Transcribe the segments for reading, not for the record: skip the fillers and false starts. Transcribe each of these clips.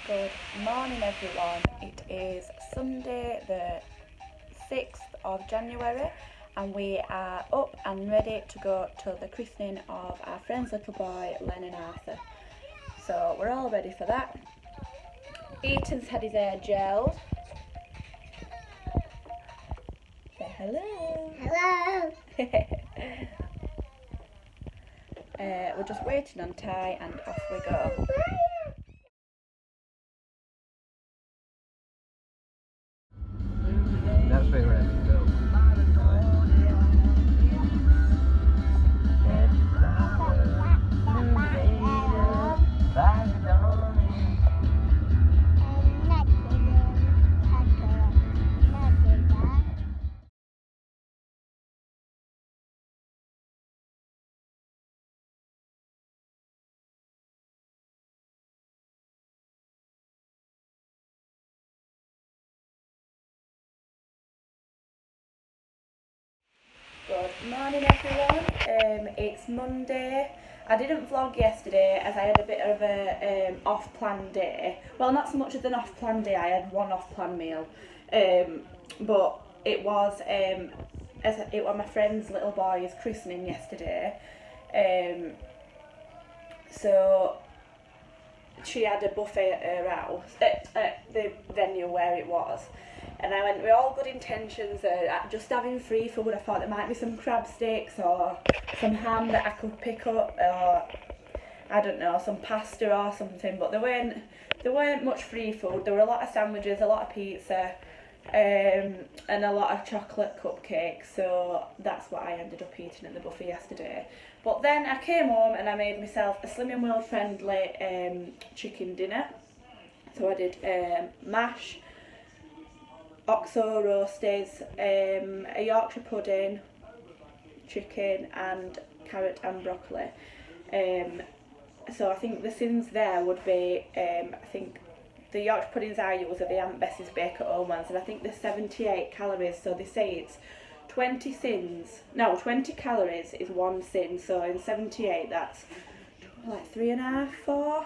Good morning everyone, it is Sunday the 6th of January and we are up and ready to go to the christening of our friend's little boy Lennon Arthur. So we're all ready for that. Ethan's had his hair gelled. Say hello. Hello. We're just waiting on Ty and off we go. That's where we're at to go. Good morning everyone, it's Monday. I didn't vlog yesterday as I had a bit of a off-plan day. Well, not so much as an off-plan day, I had one off-plan meal. But it was my friend's little boy's christening yesterday. So she had a buffet at her house, at the venue where it was. And I went with all good intentions, just having free food. I thought there might be some crab sticks or some ham that I could pick up, or I don't know, some pasta or something. But there weren't much free food. There were a lot of sandwiches, a lot of pizza, and a lot of chocolate cupcakes. So that's what I ended up eating at the buffet yesterday. But then I came home and I made myself a Slim and World friendly chicken dinner. So I did mash, oxo roasties, a Yorkshire pudding, chicken and carrot and broccoli. So I think the sins there would be, I think the Yorkshire puddings I use are the Aunt Bessie's Bake at Home ones, and I think they're 78 calories, so they say it's 20 calories is one sin, so in 78 that's like 3.5, 4.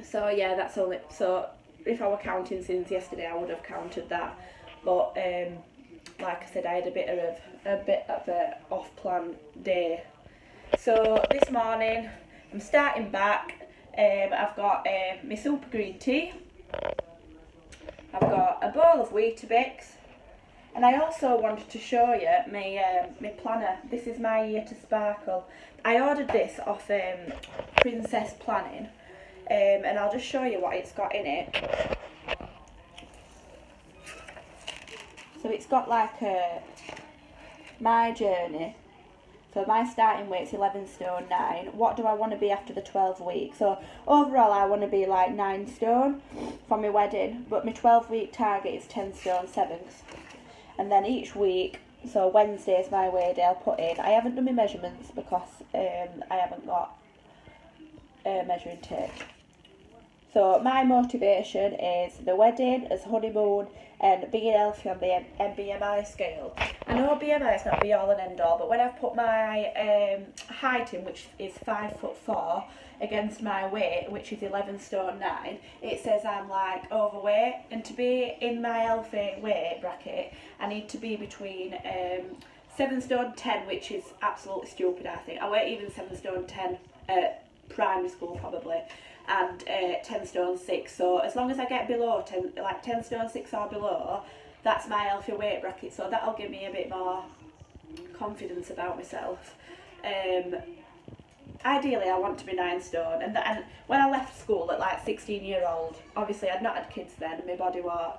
So yeah, that's only, so if I were counting sins yesterday I would have counted that, but like I said, I had a bit of a off-plan day. So this morning I'm starting back. I've got my super green tea, I've got a bowl of Weetabix, and I also wanted to show you my planner. This is my Year to Sparkle. I ordered this off Princess Planning. And I'll just show you what it's got in it. So it's got like my journey. So my starting weight's 11 stone 9. What do I want to be after the 12 weeks? So overall I want to be like 9 stone for my wedding, but my 12-week target is 10 stone 7. And then each week, so Wednesday is my weigh day, I'll put in. I haven't done my measurements because I haven't got a measuring tape. So my motivation is the wedding, as honeymoon, and being healthy on the BMI scale. I know BMI is not be all and end all, but when I've put my height in, which is 5'4", against my weight, which is 11 stone 9, it says I'm like overweight. And to be in my healthy weight bracket, I need to be between 7 stone 10, which is absolutely stupid, I think. I weigh even 7 stone 10 at primary school probably, and 10 stone 6, so as long as I get below 10 stone 6 or below, that's my healthy weight bracket, so that'll give me a bit more confidence about myself. Ideally I want to be 9 stone, and when I left school at like 16-year-old, obviously I'd not had kids then, and my body was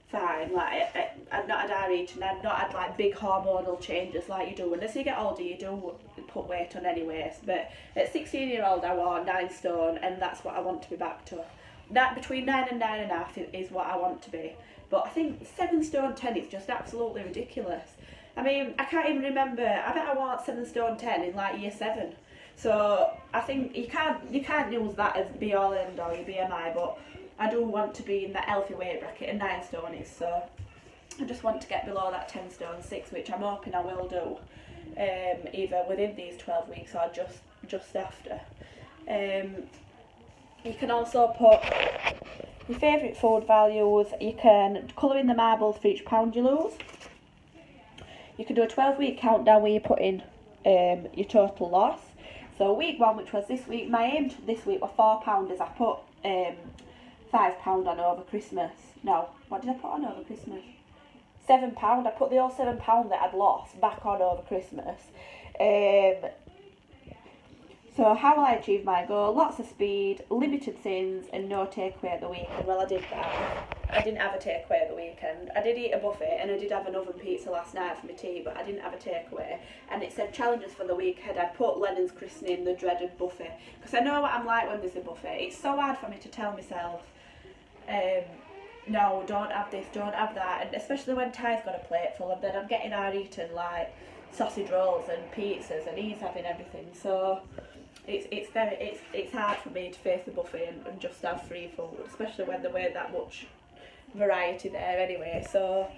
fine, like I'd not had RH, and I'd not had like big hormonal changes like you do. And as you get older you do put weight on anyways, but at 16-year-old I was 9 stone, and that's what I want to be back to. That between 9 and 9.5 is what I want to be. But I think 7 stone 10 is just absolutely ridiculous. I mean, I can't even remember, I bet I was 7 stone 10 in like year 7. So I think you can't use that as be all and end all your BMI, but I do want to be in that healthy weight bracket, and 9 stone is, so I just want to get below that 10 stone 6, which I'm hoping I will do, either within these 12 weeks or just after. You can also put your favourite food values. You can colour in the marbles for each pound you lose. You can do a 12-week countdown where you put in your total loss. So week 1, which was this week, my aim this week were £4 I put £5 on over Christmas. No, what did I put on over Christmas? £7. I put the old £7 that I'd lost back on over Christmas. So how will I achieve my goal? Lots of speed, limited sins, and no takeaway at the weekend. Well, I did that. I didn't have a takeaway at the weekend. I did eat a buffet, and I did have an oven pizza last night for my tea, but I didn't have a takeaway. And it said challenges for the weekend. I'd put Lennons Christening, the dreaded buffet, because I know what I'm like when there's a buffet. It's so hard for me to tell myself, no, don't have this, don't have that, and especially when Ty's got a plate full, and then I'm getting her eating like sausage rolls and pizzas, and he's having everything. So it's hard for me to face the buffet and just have free food, especially when there weren't that much variety there anyway. So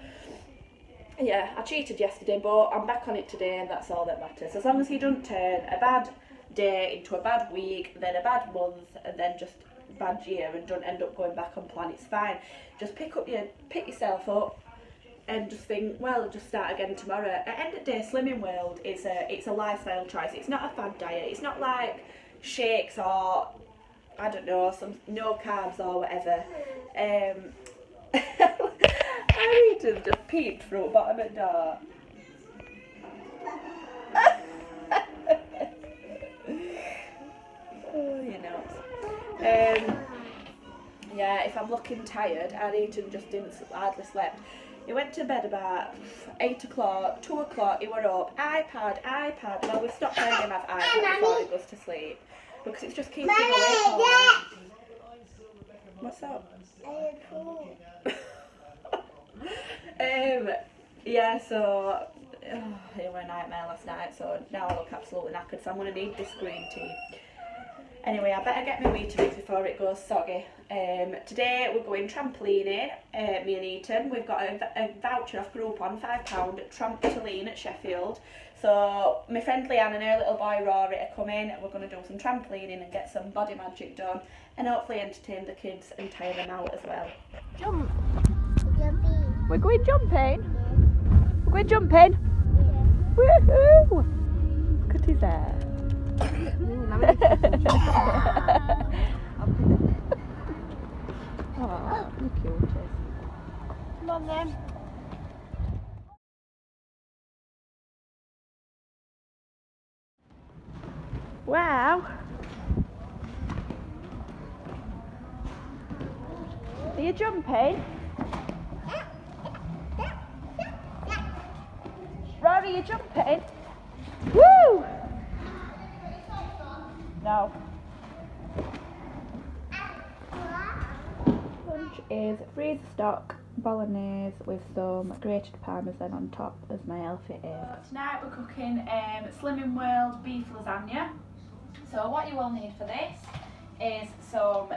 yeah, I cheated yesterday, but I'm back on it today, and that's all that matters. As long as you don't turn a bad day into a bad week, then a bad month, and then just bad year, and don't end up going back on plan, it's fine. Just pick yourself up and just think, well, I'll just start again tomorrow. At the end of the day, Slimming World is it's a lifestyle choice. It's not a fad diet. It's not like shakes or, I don't know, some no carbs or whatever. I need to just peep through the bottom of the door. Oh, you know. Yeah, if I'm looking tired, I need to just hardly slept. He went to bed about 8 o'clock, 2 o'clock, he were up, iPad. Well, we stopped letting him have iPad before he goes to sleep, because it's just keeping him awake all night. What's up? Yeah, so it was a nightmare last night, so now I look absolutely knackered, so I'm going to need this green tea. Anyway, I better get my Weetabix before it goes soggy. Today we're going trampolining, me and Ethan. We've got a voucher off Groupon, £5 trampoline at Sheffield. So my friend Leanne and her little boy Rory are coming. We're going to do some trampolining and get some body magic done, and hopefully entertain the kids and tire them out as well. Jump! Jumping. We're going jumping? We're going jumping? Yeah. Woohoo! Look at his hair. Oh, you cute. Come on then. Wow. Are you jumping? Rory, are you jumping? Woo! No. Lunch is freezer stock bolognese with some grated parmesan on top as my healthy is. Tonight we're cooking Slimming World beef lasagna. So what you will need for this is some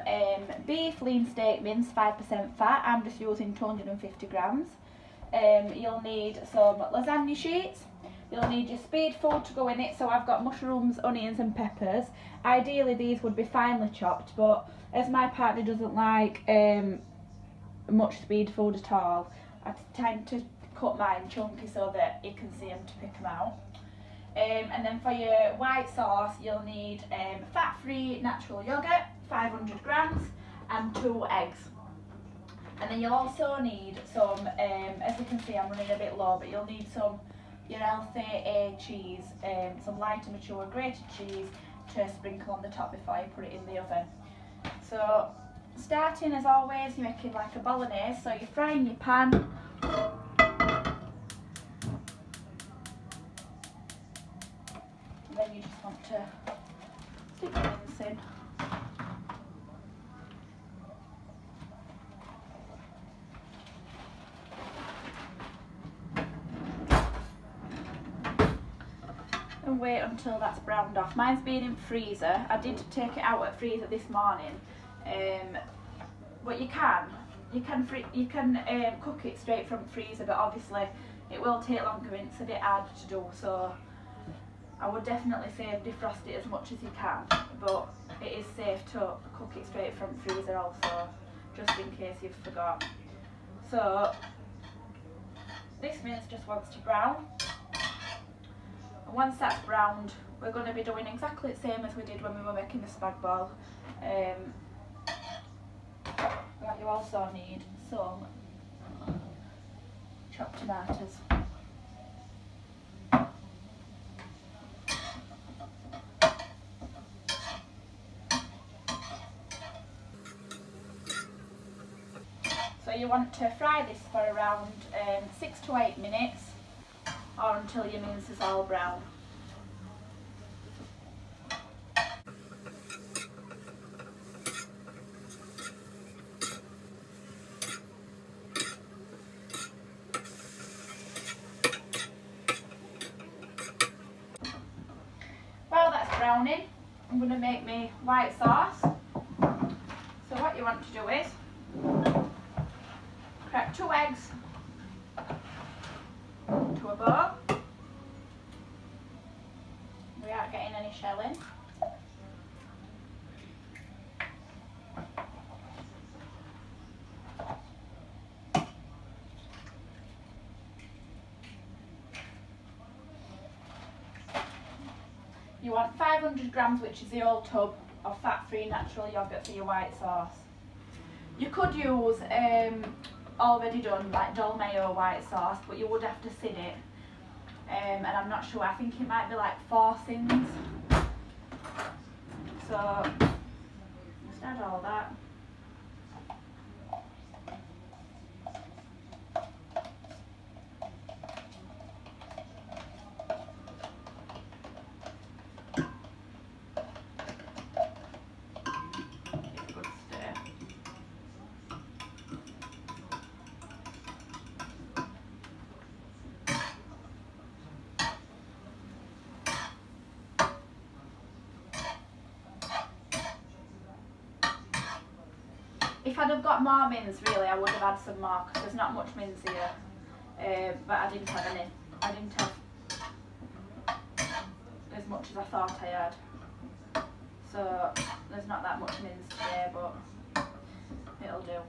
beef lean steak mince, 5% fat. I'm just using 250 grams. You'll need some lasagna sheets. You'll need your speed food to go in it, so I've got mushrooms, onions and peppers. Ideally these would be finely chopped, but as my partner doesn't like much speed food at all, I tend to cut mine chunky so that you can see them to pick them out. And then for your white sauce you'll need fat-free natural yoghurt, 500 grams, and 2 eggs. And then you'll also need some, as you can see I'm running a bit low, but you'll need some your healthy cheese, some light and mature grated cheese to sprinkle on the top before you put it in the oven. So starting as always, you're making like a bolognese, so you're frying your pan. And then you just want to stick the mince in. And wait until that's browned off. Mine's been in freezer. I did take it out of freezer this morning, but you can cook it straight from freezer, but obviously it will take longer and it's a bit hard to do. So I would definitely say defrost it as much as you can, but it is safe to cook it straight from freezer also, just in case you've forgot. So this mince just wants to brown, and once that's browned, we're going to be doing exactly the same as we did when we were making the spag bol. But you also need some chopped tomatoes. So you want to fry this for around 6 to 8 minutes, or until your mince is all brown. While that's browning, I'm going to make my white sauce. So what you want to do is crack 2 eggs into a bowl. We aren't getting any shell in. You want 500 grams, which is the old tub, of fat-free natural yoghurt for your white sauce. You could use already done like Dolmayo white sauce, but you would have to sin it. And I'm not sure, I think it might be like 4 sins. So just add all that. If I'd have got more mince, really, I would have had some more, because there's not much mince here. But I didn't have any. I didn't have as much as I thought I had. So there's not that much mince today, but it'll do.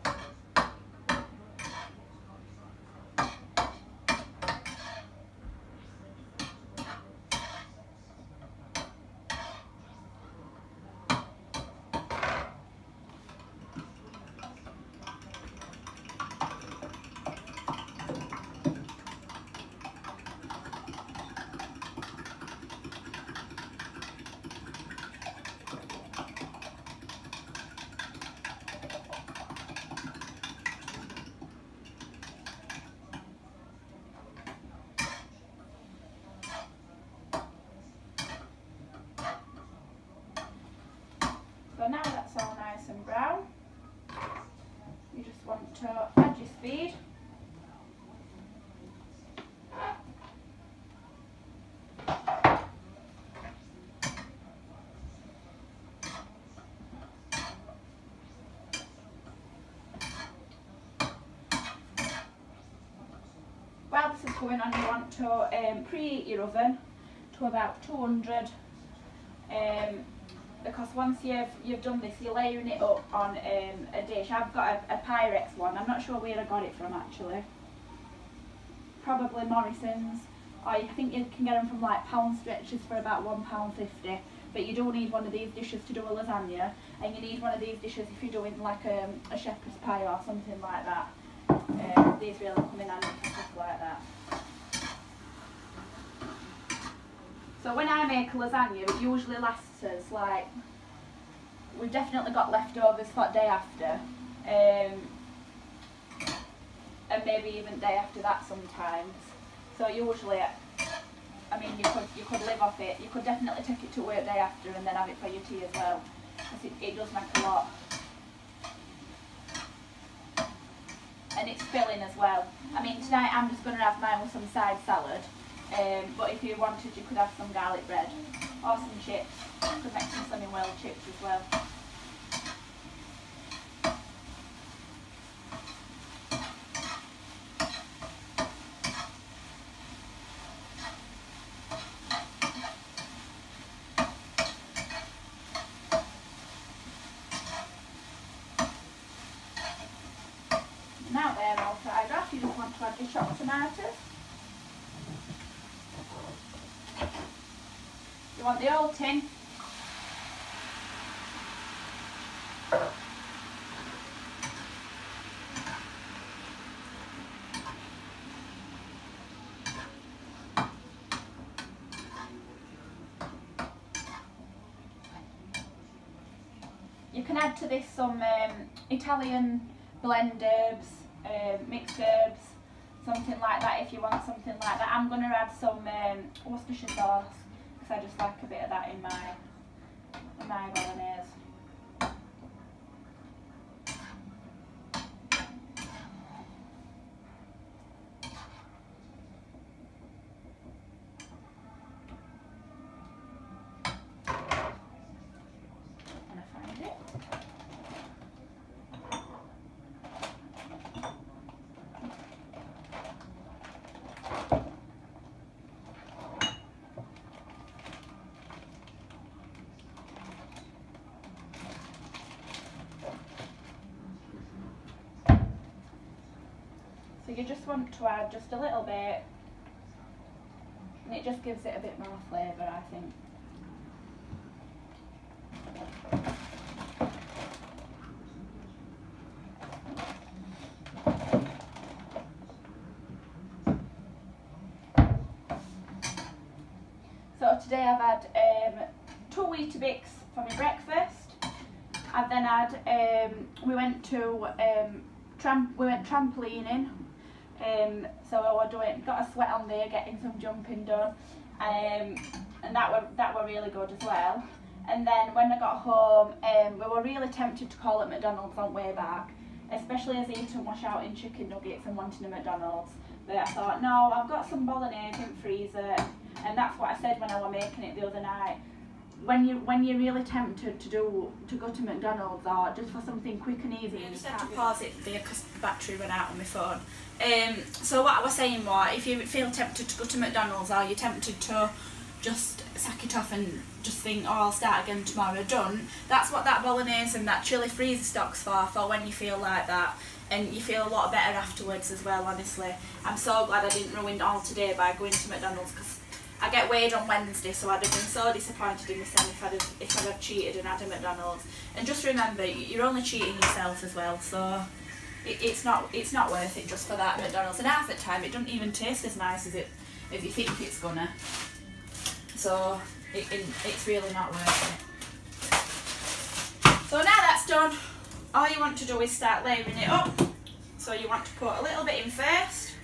So now that's all nice and brown, you just want to add your speed. While this is going on, you want to preheat your oven to about 200. Because once you've done this, you're layering it up on a dish. I've got a Pyrex one. I'm not sure where I got it from actually. Probably Morrison's. Or I think you can get them from like pound stretches for about £1.50. But you do need one of these dishes to do a lasagna, and you need one of these dishes if you're doing like a shepherd's pie or something like that. These really come in handy for stuff like that. So when I make a lasagna, it usually lasts us like, we've definitely got leftovers for day after, and maybe even day after that sometimes. So usually, I mean, you could live off it. You could definitely take it to work day after and then have it for your tea as well, because it does make a lot. And it's filling as well. I mean, tonight I'm just going to have mine with some side salad. But if you wanted, you could have some garlic bread or some chips. You could make some Sunny Well chips as well. all fried off. You just want to add your chopped tomatoes. You want the whole tin. You can add to this some Italian blend herbs, mixed herbs, something like that if you want something like that. I'm going to add some Worcestershire sauce because I just like a bit of that in my bolognese. So you just want to add just a little bit, and it just gives it a bit more flavour, I think. So today I've had 2 Weetabix for my breakfast. I've then had, we went trampolining. So I got a sweat on there, getting some jumping done, and that were really good as well. And then when I got home, we were really tempted to call at McDonald's on way back, especially as Ethan was shouting chicken nuggets and wanting a McDonald's. But I thought, no, I've got some bolognese in the freezer, and that's what I said when I was making it the other night. When you're really tempted to go to McDonald's or just for something quick and easy, I just had to pause it there because the battery ran out on my phone. So what I was saying was, if you feel tempted to go to McDonald's or you're tempted to just sack it off and just think, oh, I'll start again tomorrow, done. That's what that bolognese and that chilli freezer stock's for when you feel like that. And you feel a lot better afterwards as well, honestly. I'm so glad I didn't ruin it all today by going to McDonald's, because I get weighed on Wednesday, so I'd have been so disappointed in myself if I'd have cheated and had a McDonald's. And just remember, you're only cheating yourself as well, so it's not worth it just for that McDonald's. And half the time it doesn't even taste as nice as you think it's gonna. So it's really not worth it. So now that's done, all you want to do is start layering it up. So you want to put a little bit in first,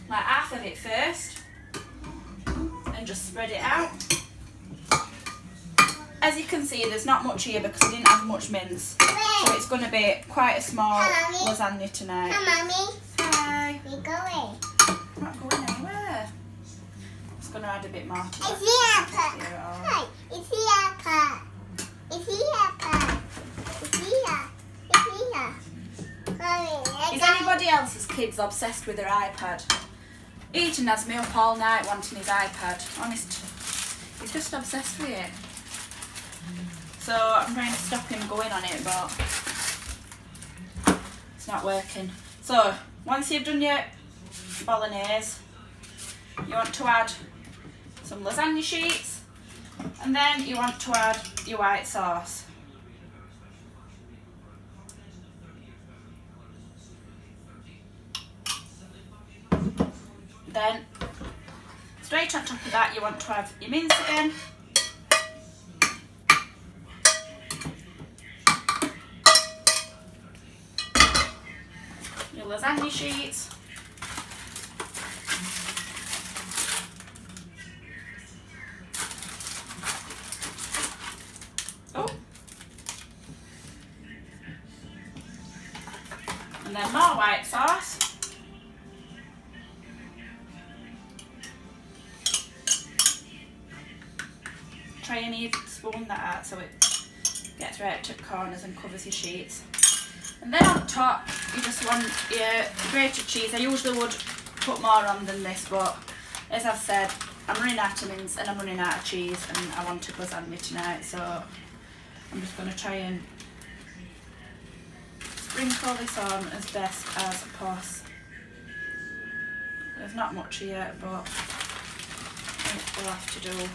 like half of it first, and just spread it out. As you can see, there's not much here because I didn't have much mince, so it's going to be quite a small lasagna tonight. Hi, Mummy. Hi. We're going. I'm not going anywhere. I'm just going to add a bit more to that. It's here, Hi. It's here, It's here, It's here. It's here. Is anybody else's kids obsessed with their iPad? Ethan has me up all night wanting his iPad. Honest, he's just obsessed with it. So I'm trying to stop him going on it, but it's not working. So once you've done your bolognese, you want to add some lasagna sheets, and then you want to add your white sauce. Then straight on top of that you want to have your mince in, your lasagna sheets, and then more white sauce. Try and even spoon that out so it gets right to the corners and covers your sheets. And then on top you just want your grated cheese. I usually would put more on than this, but as I've said, I'm running out of mince and I'm running out of cheese, and I want a lasagna tonight, so I'm just going to try and sprinkle this on as best as possible. There's not much here, but it will have to do.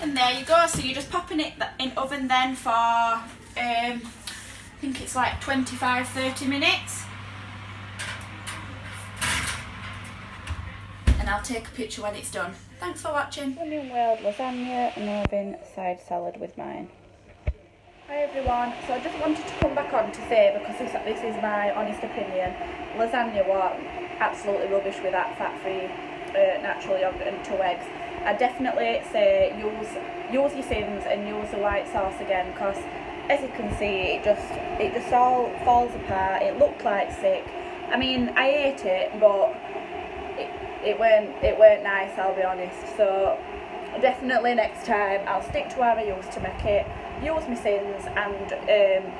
And there you go, so you're just popping it in oven then for, I think it's like 25-30 minutes. And I'll take a picture when it's done. Thanks for watching. Onion World lasagna and oven side salad with mine. Hi everyone, so I just wanted to come back on to say, because this is my honest opinion, lasagna was absolutely rubbish with that fat-free natural yogurt and 2 eggs. I definitely say use your sins and use the white sauce again, because as you can see it just all falls apart. It looked like sick. I mean, I ate it, but it weren't nice, I'll be honest. So definitely next time I'll stick to how I used to make it. Use my sins and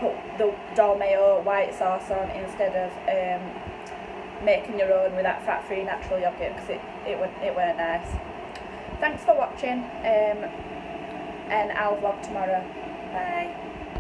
put the Dolmayo white sauce on instead of making your own with that fat-free natural yogurt, because it weren't nice. Thanks for watching, and I'll vlog tomorrow. Bye.